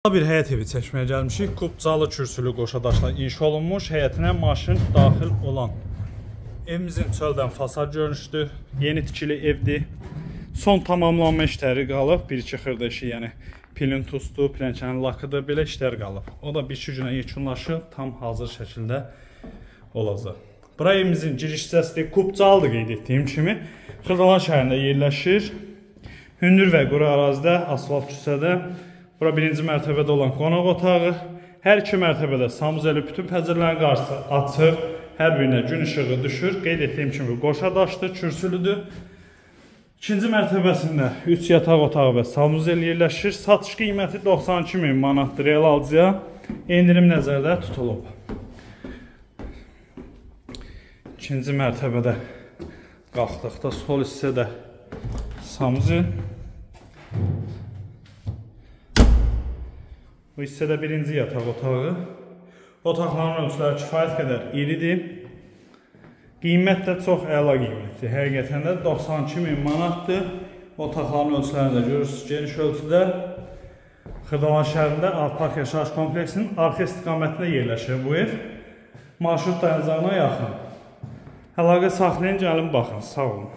Bir həyət evi çəkməyə gəlmişik. Qubcalı kürsülü qoşadaşla inşa olunmuş, həyətinə maşın daxil olan. Evimizin çöldən fasad görünüşdür. Yeni tikili evdir. Son tamamlanma işləri qalıb. Bir-iki xırda işi, yəni plintusdur, plənkənin lakıdır, belə işlər qalıb. O da bir-iki günə yekunlaşıb, tam hazır şəkildə olacaq. Bura evimizin giriş hissəsidir. Qubcalıdır qeyd etdiyim kimi. Xırdalan şəhərində yerləşir. Hündür və quru ərazidə, asfalt küçədə. Bura birinci mərtəbədə olan qonaq otağı. Hər iki mərtəbədə sanuzeli bütün pəncərələrin qarşısı açıq. Hər birinə gün işığı düşür. Qeyd etdiyim kimi qoşadaşdır, kürsülüdür. İkinci mərtəbəsində 3 yataq otağı və sanuzel yerləşir. Satış qiyməti 92.000 manatdır real alıcıya. Endirim nəzərdə tutulub. İkinci mərtəbədə qalxdıqda sol hissədə sanuzel. Bu hissədə birinci yataq otağı. Otaqların ölçüləri kifayət qədər iridir. Qiymət də çox əla qiymətdir. Həqiqətən də 92.000 manatdır. Otaqların ölçülərini də görürsünüz geniş ölçüdə. Xırdalan şəhərində Avpark yaşayış kompleksinin arxa istiqamətində yerləşir bu ev. Marşrut dayanacağına yaxın. Əlaqə saxlayın, gəlin baxın. Sağ olun.